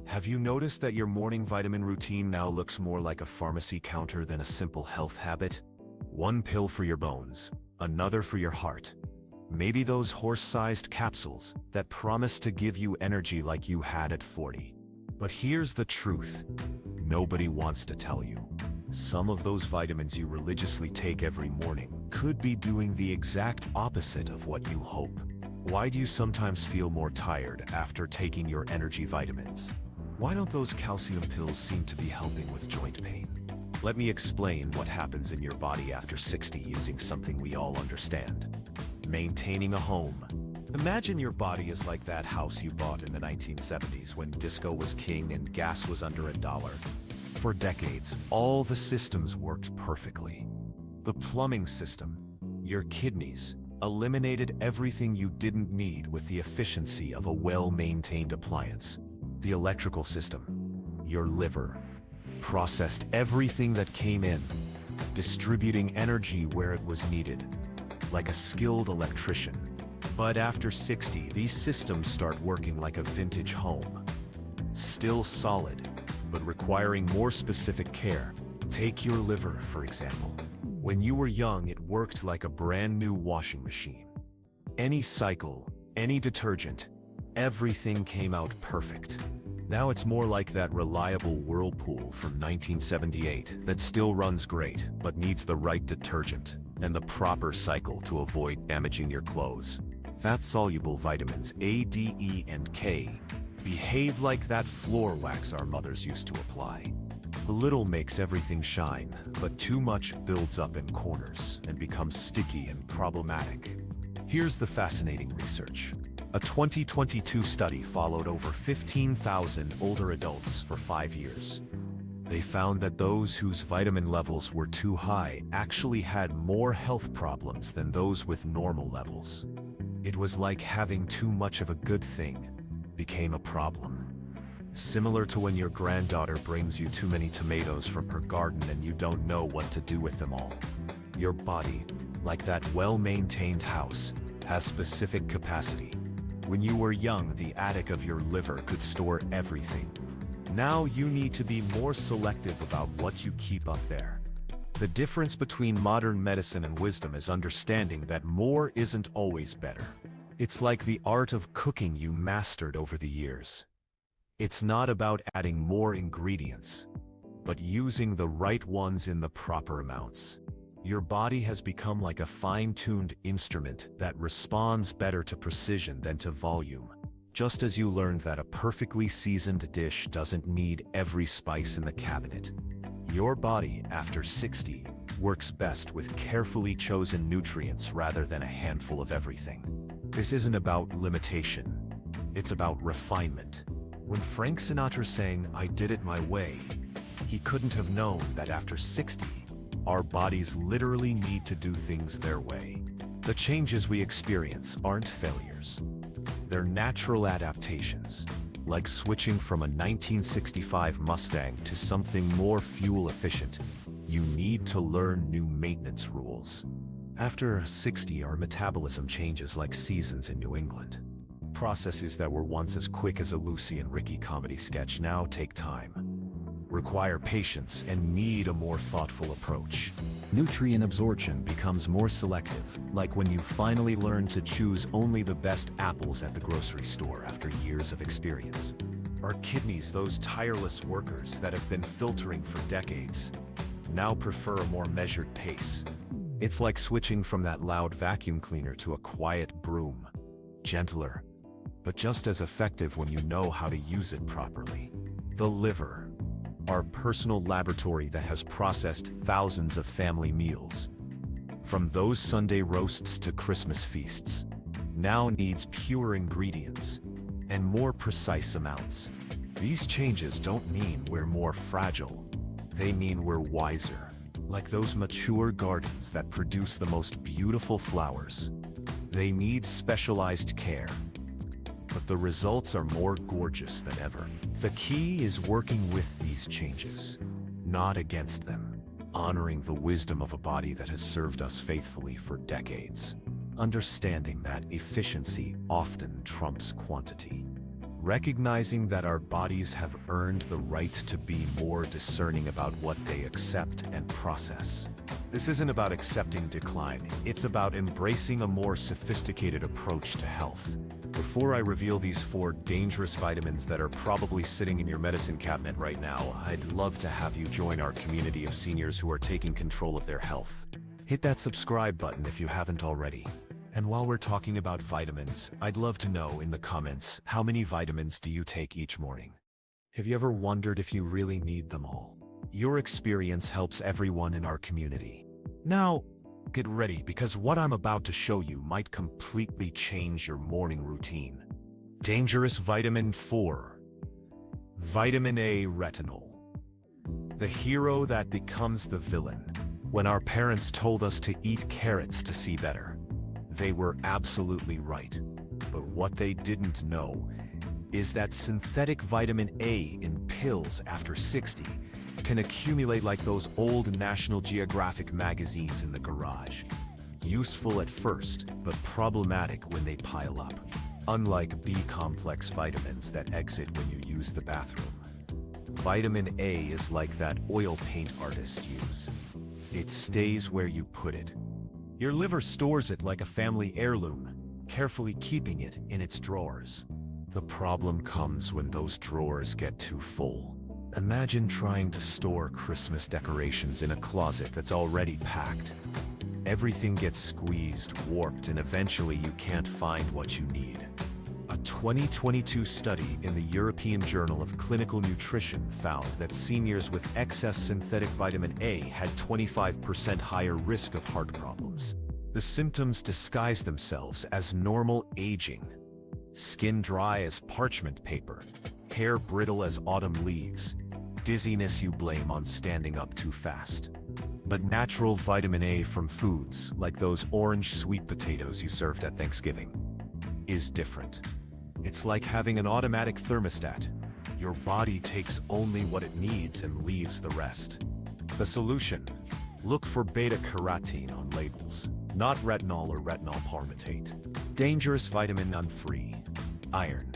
Have you noticed that your morning vitamin routine now looks more like a pharmacy counter than a simple health habit? One pill for your bones, another for your heart. Maybe those horse-sized capsules that promise to give you energy like you had at 40. But here's the truth. Nobody wants to tell you. Some of those vitamins you religiously take every morning could be doing the exact opposite of what you hope. Why do you sometimes feel more tired after taking your energy vitamins? Why don't those calcium pills seem to be helping with joint pain? Let me explain what happens in your body after 60 using something we all understand. Maintaining a home. Imagine your body is like that house you bought in the 1970s when disco was king and gas was under $1. For decades, all the systems worked perfectly. The plumbing system, your kidneys, eliminated everything you didn't need with the efficiency of a well-maintained appliance. The electrical system, your liver, processed everything that came in, distributing energy where it was needed, like a skilled electrician. But after 60, these systems start working like a vintage home. Still solid, but requiring more specific care. Take your liver, for example. When you were young, it worked like a brand new washing machine. Any cycle, any detergent, everything came out perfect. Now it's more like that reliable Whirlpool from 1978 that still runs great, but needs the right detergent and the proper cycle to avoid damaging your clothes. Fat-soluble vitamins A, D, E, and K behave like that floor wax our mothers used to apply. A little makes everything shine, but too much builds up in corners and becomes sticky and problematic. Here's the fascinating research. A 2022 study followed over 15,000 older adults for 5 years. They found that those whose vitamin levels were too high actually had more health problems than those with normal levels. It was like having too much of a good thing became a problem. Similar to when your granddaughter brings you too many tomatoes from her garden and you don't know what to do with them all. Your body, like that well-maintained house, has specific capacity. When you were young, the attic of your liver could store everything. Now you need to be more selective about what you keep up there. The difference between modern medicine and wisdom is understanding that more isn't always better. It's like the art of cooking you mastered over the years. It's not about adding more ingredients, but using the right ones in the proper amounts. Your body has become like a fine-tuned instrument that responds better to precision than to volume. Just as you learned that a perfectly seasoned dish doesn't need every spice in the cabinet. Your body, after 60, works best with carefully chosen nutrients rather than a handful of everything. This isn't about limitation. It's about refinement. When Frank Sinatra sang, "I did it my way," he couldn't have known that after 60, our bodies literally need to do things their way. The changes we experience aren't failures. They're natural adaptations, like switching from a 1965 Mustang to something more fuel efficient. You need to learn new maintenance rules. After 60, our metabolism changes like seasons in New England. Processes that were once as quick as a Lucy and Ricky comedy sketch now take time, require patience, and need a more thoughtful approach. Nutrient absorption becomes more selective, like when you finally learn to choose only the best apples at the grocery store after years of experience. Our kidneys, those tireless workers that have been filtering for decades, now prefer a more measured pace. It's like switching from that loud vacuum cleaner to a quiet broom. Gentler, but just as effective when you know how to use it properly. The liver, our personal laboratory that has processed thousands of family meals, from those Sunday roasts to Christmas feasts, now needs pure ingredients and more precise amounts. These changes don't mean we're more fragile. They mean we're wiser, like those mature gardens that produce the most beautiful flowers. They need specialized care, but the results are more gorgeous than ever. The key is working with these changes, not against them, honoring the wisdom of a body that has served us faithfully for decades, understanding that efficiency often trumps quantity. recognizing that our bodies have earned the right to be more discerning about what they accept and process. This isn't about accepting decline, it's about embracing a more sophisticated approach to health. Before I reveal these 4 dangerous vitamins that are probably sitting in your medicine cabinet right now, I'd love to have you join our community of seniors who are taking control of their health. Hit that subscribe button if you haven't already. And while we're talking about vitamins, I'd love to know in the comments, how many vitamins do you take each morning? Have you ever wondered if you really need them all? Your experience helps everyone in our community. Now, get ready because what I'm about to show you might completely change your morning routine. Dangerous vitamin 4. Vitamin A retinol. The hero that becomes the villain. When our parents told us to eat carrots to see better, they were absolutely right. But what they didn't know is that synthetic vitamin A in pills after 60 can accumulate like those old National Geographic magazines in the garage. Useful at first, but problematic when they pile up. Unlike B-complex vitamins that exit when you use the bathroom. Vitamin A is like that oil paint artists use. It stays where you put it. Your liver stores it like a family heirloom, carefully keeping it in its drawers. The problem comes when those drawers get too full. Imagine trying to store Christmas decorations in a closet that's already packed. Everything gets squeezed, warped, and eventually you can't find what you need. A 2022 study in the European Journal of Clinical Nutrition found that seniors with excess synthetic vitamin A had 25% higher risk of heart problems. The symptoms disguise themselves as normal aging. Skin dry as parchment paper, hair brittle as autumn leaves, dizziness you blame on standing up too fast. But natural vitamin A from foods, like those orange sweet potatoes you served at Thanksgiving, is different. It's like having an automatic thermostat. Your body takes only what it needs and leaves the rest. The solution? Look for beta-carotene on labels, not retinol or retinol palmitate. Dangerous vitamin 3. Iron.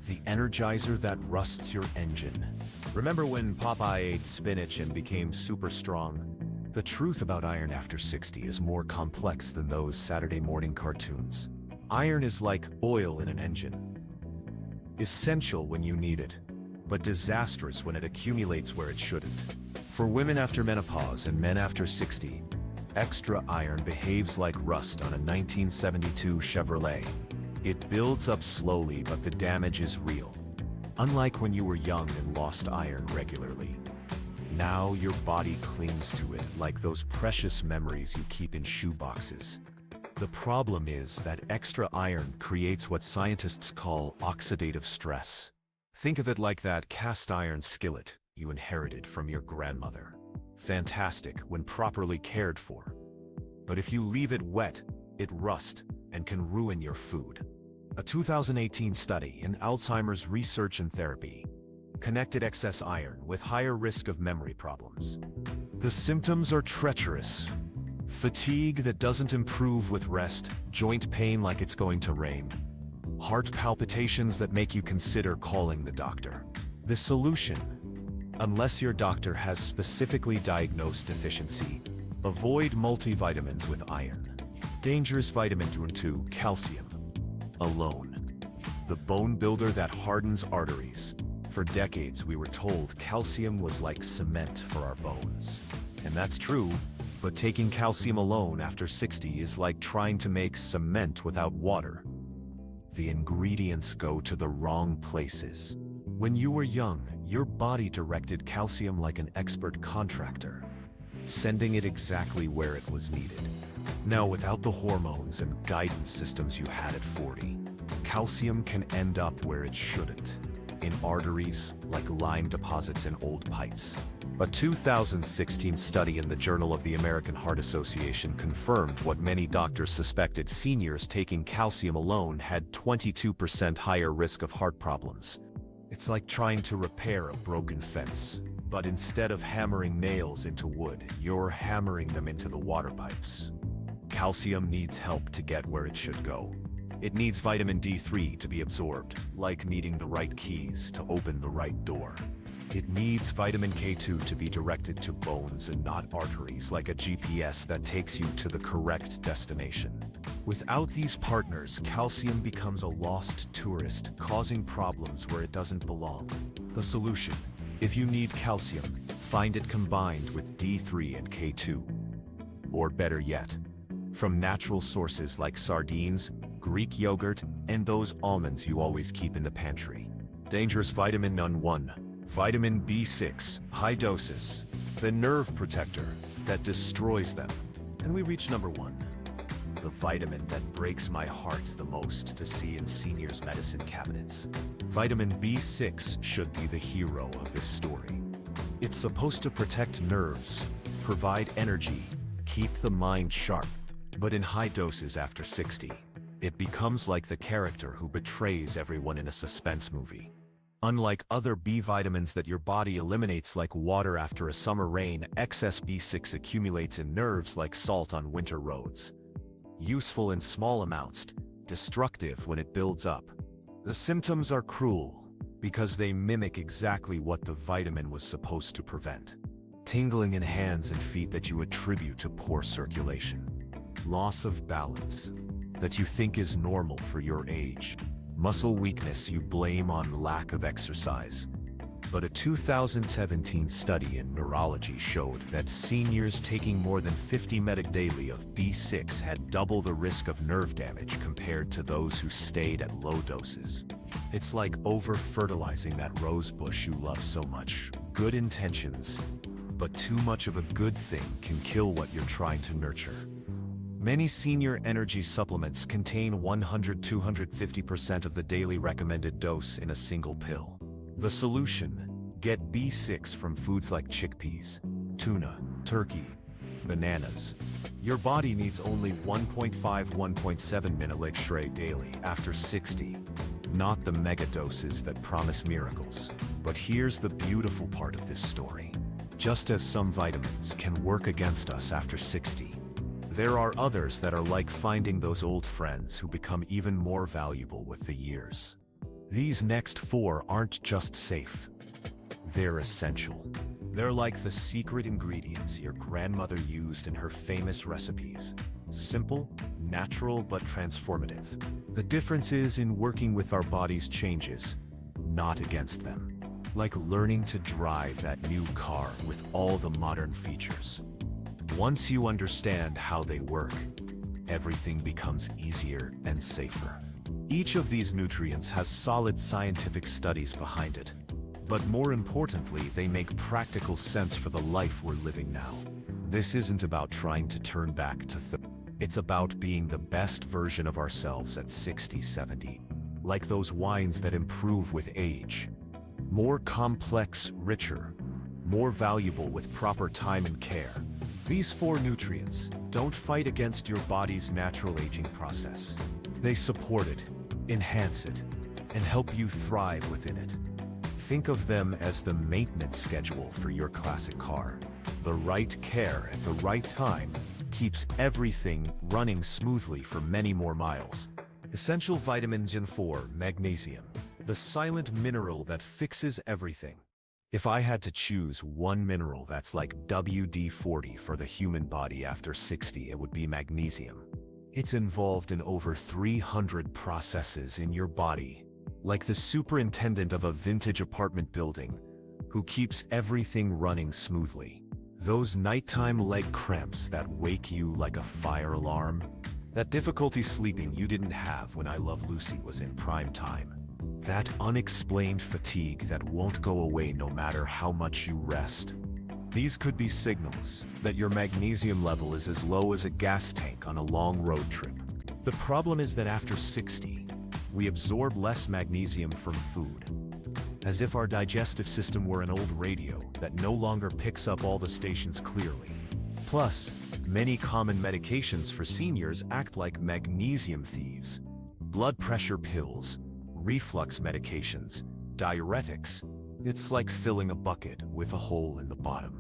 The energizer that rusts your engine. Remember when Popeye ate spinach and became super strong? The truth about iron after 60 is more complex than those Saturday morning cartoons. Iron is like oil in an engine. Essential when you need it, but disastrous when it accumulates where it shouldn't. For women after menopause and men after 60, extra iron behaves like rust on a 1972 Chevrolet. It builds up slowly, but the damage is real. Unlike when you were young and lost iron regularly. Now your body clings to it like those precious memories you keep in shoe boxes. The problem is that extra iron creates what scientists call oxidative stress. Think of it like that cast iron skillet you inherited from your grandmother. Fantastic when properly cared for. But if you leave it wet, it rusts and can ruin your food. A 2018 study in Alzheimer's Research and Therapy connected excess iron with higher risk of memory problems. The symptoms are treacherous. Fatigue that doesn't improve with rest, joint pain like it's going to rain, heart palpitations that make you consider calling the doctor. The solution? Unless your doctor has specifically diagnosed deficiency, avoid multivitamins with iron. Dangerous vitamin 2, calcium. Alone. The bone builder that hardens arteries. For decades we were told calcium was like cement for our bones. And that's true. But taking calcium alone after 60 is like trying to make cement without water. The ingredients go to the wrong places. When you were young, your body directed calcium like an expert contractor, sending it exactly where it was needed. Now, without the hormones and guidance systems you had at 40, calcium can end up where it shouldn't, in arteries like lime deposits in old pipes. A 2016 study in the Journal of the American Heart Association confirmed what many doctors suspected: seniors taking calcium alone had 22% higher risk of heart problems. It's like trying to repair a broken fence, but instead of hammering nails into wood, you're hammering them into the water pipes. Calcium needs help to get where it should go. It needs vitamin D3 to be absorbed, like needing the right keys to open the right door. It needs vitamin K2 to be directed to bones and not arteries, like a GPS that takes you to the correct destination. Without these partners, calcium becomes a lost tourist, causing problems where it doesn't belong. The solution: if you need calcium, find it combined with D3 and K2. Or better yet, from natural sources like sardines, Greek yogurt, and those almonds you always keep in the pantry. Dangerous vitamin N1. Vitamin B6, high doses, the nerve protector that destroys them. And we reach number 1. The vitamin that breaks my heart the most to see in seniors' medicine cabinets. Vitamin B6 should be the hero of this story. It's supposed to protect nerves, provide energy, keep the mind sharp. But in high doses after 60, it becomes like the character who betrays everyone in a suspense movie. Unlike other B vitamins that your body eliminates like water after a summer rain, excess B6 accumulates in nerves like salt on winter roads. Useful in small amounts, destructive when it builds up. The symptoms are cruel because they mimic exactly what the vitamin was supposed to prevent. Tingling in hands and feet that you attribute to poor circulation. Loss of balance that you think is normal for your age. Muscle weakness you blame on lack of exercise. But a 2017 study in neurology showed that seniors taking more than 50 mg daily of B6 had double the risk of nerve damage compared to those who stayed at low doses. It's like over-fertilizing that rose bush you love so much. Good intentions, but too much of a good thing can kill what you're trying to nurture. Many senior energy supplements contain 100–250% of the daily recommended dose in a single pill. The solution: get B6 from foods like chickpeas, tuna, turkey, bananas. Your body needs only 1.5–1.7 mg daily after 60, not the mega doses that promise miracles. But here's the beautiful part of this story. Just as some vitamins can work against us after 60, there are others that are like finding those old friends who become even more valuable with the years. These next 4 aren't just safe, they're essential. They're like the secret ingredients your grandmother used in her famous recipes. Simple, natural, but transformative. The difference is in working with our body's changes, not against them. Like learning to drive that new car with all the modern features. Once you understand how they work, everything becomes easier and safer. Each of these nutrients has solid scientific studies behind it. But more importantly, they make practical sense for the life we're living now. This isn't about trying to turn back to it's about being the best version of ourselves at 60, 70. Like those wines that improve with age. More complex, richer, more valuable with proper time and care. These 4 nutrients don't fight against your body's natural aging process. They support it, enhance it, and help you thrive within it. Think of them as the maintenance schedule for your classic car. The right care at the right time keeps everything running smoothly for many more miles. Essential vitamins in 4, magnesium, the silent mineral that fixes everything. If I had to choose one mineral that's like WD-40 for the human body after 60, it would be magnesium. It's involved in over 300 processes in your body, like the superintendent of a vintage apartment building, who keeps everything running smoothly. Those nighttime leg cramps that wake you like a fire alarm, that difficulty sleeping you didn't have when I Love Lucy was in prime time. That unexplained fatigue that won't go away no matter how much you rest. These could be signals that your magnesium level is as low as a gas tank on a long road trip. The problem is that after 60, we absorb less magnesium from food, as if our digestive system were an old radio that no longer picks up all the stations clearly. Plus, many common medications for seniors act like magnesium thieves. Blood pressure pills, reflux medications, diuretics. It's like filling a bucket with a hole in the bottom.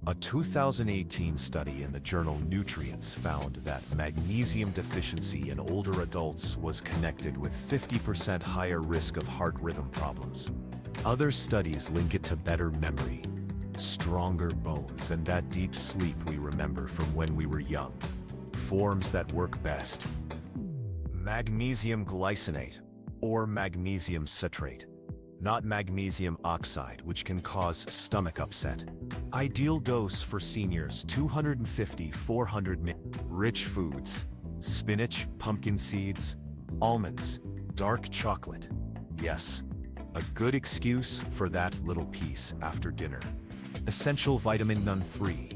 A 2018 study in the journal Nutrients found that magnesium deficiency in older adults was connected with 50% higher risk of heart rhythm problems. Other studies link it to better memory, stronger bones, and that deep sleep we remember from when we were young. Forms that work best: magnesium glycinate, or magnesium citrate, not magnesium oxide, which can cause stomach upset. Ideal dose for seniors: 250-400 mg. Rich foods: spinach, pumpkin seeds, almonds, dark chocolate. Yes, a good excuse for that little piece after dinner. Essential vitamin N3,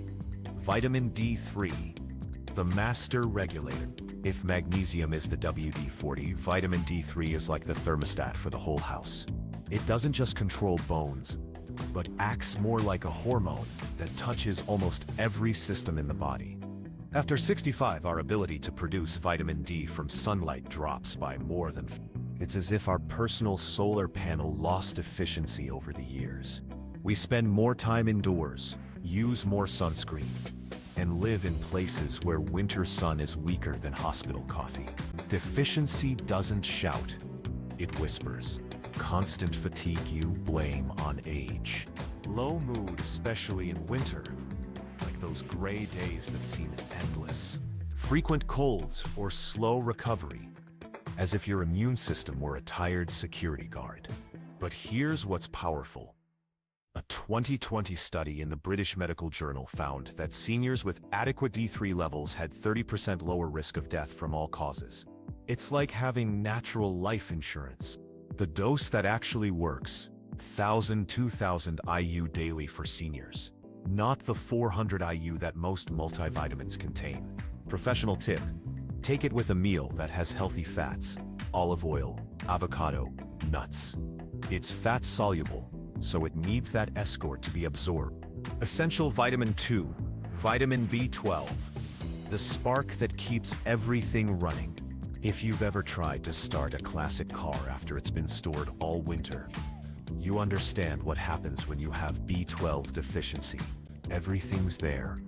vitamin D3, the master regulator. If magnesium is the WD-40, vitamin D3 is like the thermostat for the whole house. It doesn't just control bones, but acts more like a hormone that touches almost every system in the body. After 65, our ability to produce vitamin D from sunlight drops by more than It's as if our personal solar panel lost efficiency over the years. We spend more time indoors, use more sunscreen, and live in places where winter sun is weaker than hospital coffee. Deficiency doesn't shout, it whispers. Constant fatigue you blame on age. Low mood, especially in winter, like those gray days that seem endless. Frequent colds or slow recovery, as if your immune system were a tired security guard. But here's what's powerful. A 2020 study in the British Medical Journal found that seniors with adequate D3 levels had 30% lower risk of death from all causes. It's like having natural life insurance. The dose that actually works: 1,000-2,000 IU daily for seniors, not the 400 IU that most multivitamins contain. Professional tip: take it with a meal that has healthy fats, olive oil, avocado, nuts. It's fat soluble, so it needs that escort to be absorbed. Essential vitamin 2, vitamin B12, the spark that keeps everything running. If you've ever tried to start a classic car after it's been stored all winter, you understand what happens when you have B12 deficiency. Everything's there,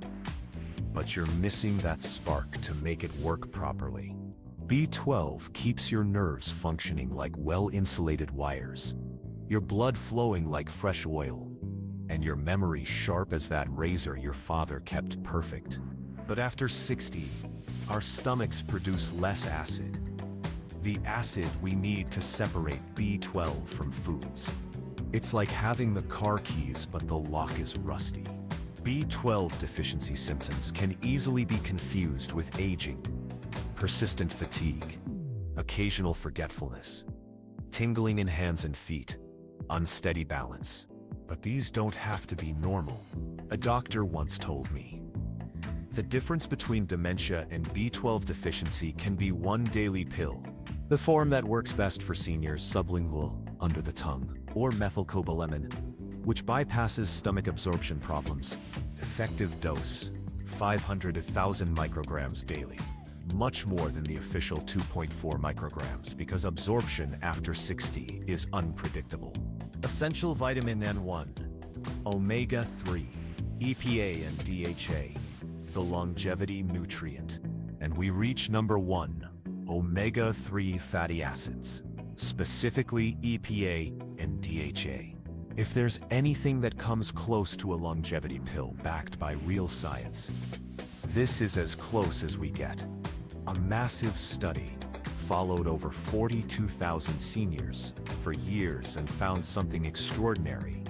but you're missing that spark to make it work properly. B12 keeps your nerves functioning like well-insulated wires, your blood flowing like fresh oil, and your memory sharp as that razor your father kept perfect. But after 60, our stomachs produce less acid. The acid we need to separate B12 from foods. It's like having the car keys but the lock is rusty. B12 deficiency symptoms can easily be confused with aging, persistent fatigue, occasional forgetfulness, tingling in hands and feet, unsteady balance. But these don't have to be normal. A doctor once told me, the difference between dementia and B12 deficiency can be one daily pill. The form that works best for seniors: sublingual, under the tongue, or methylcobalamin, which bypasses stomach absorption problems. Effective dose: 500 to 1,000 micrograms daily. Much more than the official 2.4 micrograms because absorption after 60 is unpredictable. Essential vitamin N1, omega-3, EPA and DHA, the longevity nutrient. And we reach number 1, omega-3 fatty acids, specifically EPA and DHA. If there's anything that comes close to a longevity pill backed by real science, this is as close as we get. A massive study followed over 42,000 seniors for years and found something extraordinary.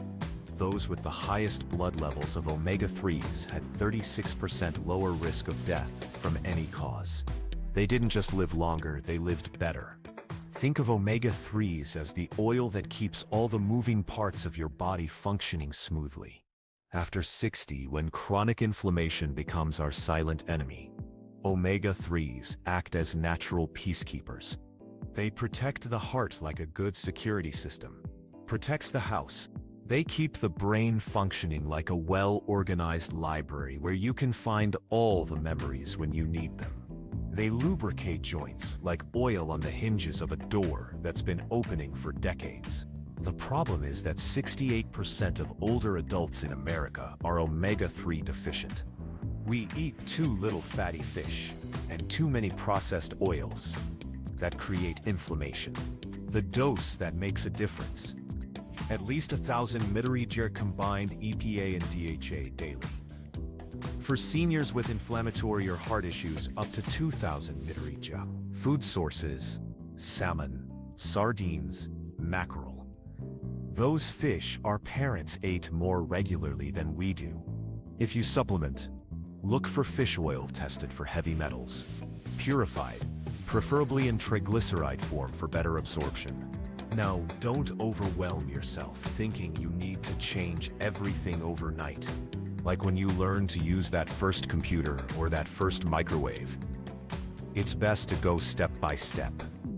Those with the highest blood levels of omega-3s had 36% lower risk of death from any cause. They didn't just live longer, they lived better. Think of omega-3s as the oil that keeps all the moving parts of your body functioning smoothly. After 60, when chronic inflammation becomes our silent enemy, omega-3s act as natural peacekeepers. They protect the heart like a good security system. Protects the house. They keep the brain functioning like a well-organized library where you can find all the memories when you need them. They lubricate joints like oil on the hinges of a door that's been opening for decades. The problem is that 68% of older adults in America are omega-3 deficient. We eat too little fatty fish and too many processed oils that create inflammation. The dose that makes a difference. At least 1,000 mg combined EPA and DHA daily. For seniors with inflammatory or heart issues, up to 2,000 mg. Food sources: salmon, sardines, mackerel. Those fish our parents ate more regularly than we do. If you supplement, look for fish oil tested for heavy metals, purified, preferably in triglyceride form for better absorption. Now, don't overwhelm yourself thinking you need to change everything overnight. Like when you learn to use that first computer or that first microwave. It's best to go step by step.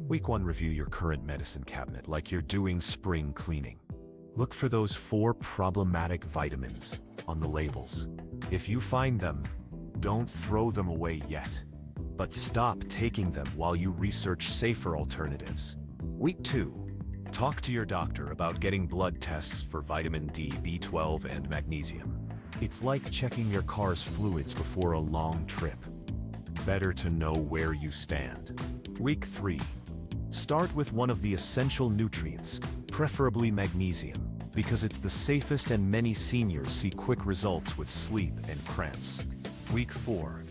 Week 1, review your current medicine cabinet like you're doing spring cleaning. Look for those 4 problematic vitamins on the labels. If you find them, don't throw them away yet, but stop taking them while you research safer alternatives. Week 2, talk to your doctor about getting blood tests for vitamin D, B12, and magnesium. It's like checking your car's fluids before a long trip. Better to know where you stand. Week 3, start with one of the essential nutrients, preferably magnesium, because it's the safest and many seniors see quick results with sleep and cramps. Week 4,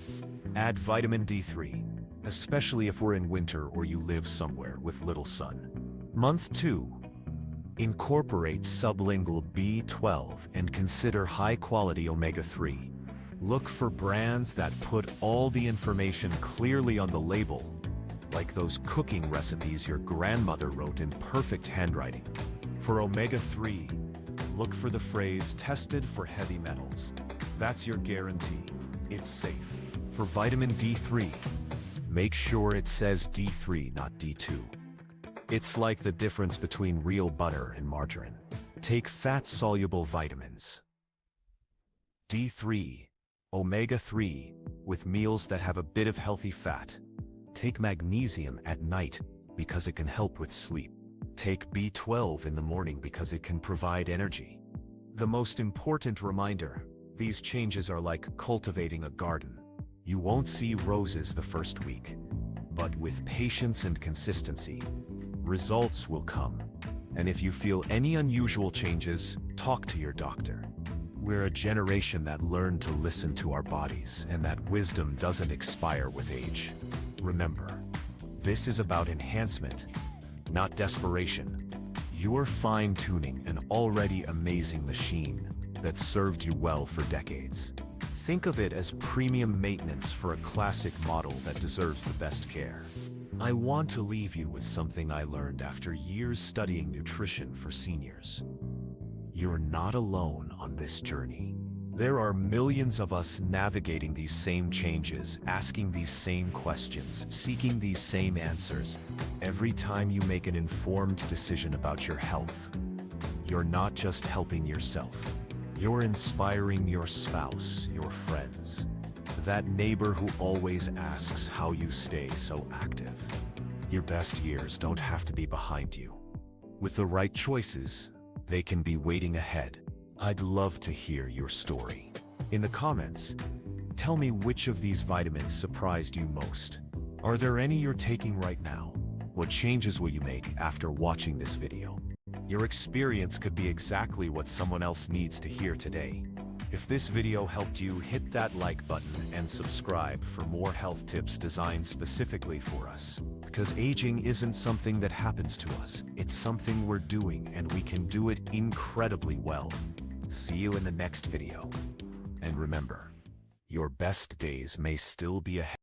add vitamin D3, especially if we're in winter or you live somewhere with little sun. Month 2, incorporate sublingual B12 and consider high-quality omega-3. Look for brands that put all the information clearly on the label, like those cooking recipes your grandmother wrote in perfect handwriting. For omega-3, look for the phrase "tested for heavy metals." That's your guarantee. It's safe. For vitamin D3, make sure it says D3, not D2. It's like the difference between real butter and margarine. Take fat-soluble vitamins. D3, omega-3, with meals that have a bit of healthy fat. Take magnesium at night because it can help with sleep. Take B12 in the morning because it can provide energy. The most important reminder, these changes are like cultivating a garden. You won't see roses the first week, but with patience and consistency, results will come. And if you feel any unusual changes, talk to your doctor. We're a generation that learned to listen to our bodies, and that wisdom doesn't expire with age. Remember, this is about enhancement, not desperation. You're fine-tuning an already amazing machine that served you well for decades. Think of it as premium maintenance for a classic model that deserves the best care. I want to leave you with something I learned after years studying nutrition for seniors. You're not alone on this journey. There are millions of us navigating these same changes, asking these same questions, seeking these same answers. Every time you make an informed decision about your health, you're not just helping yourself. You're inspiring your spouse, your friends, that neighbor who always asks how you stay so active. Your best years don't have to be behind you. With the right choices, they can be waiting ahead. I'd love to hear your story. In the comments, tell me which of these vitamins surprised you most. Are there any you're taking right now? What changes will you make after watching this video? Your experience could be exactly what someone else needs to hear today. If this video helped you, hit that like button and subscribe for more health tips designed specifically for us. Because aging isn't something that happens to us, it's something we're doing, and we can do it incredibly well. See you in the next video. And remember, your best days may still be ahead.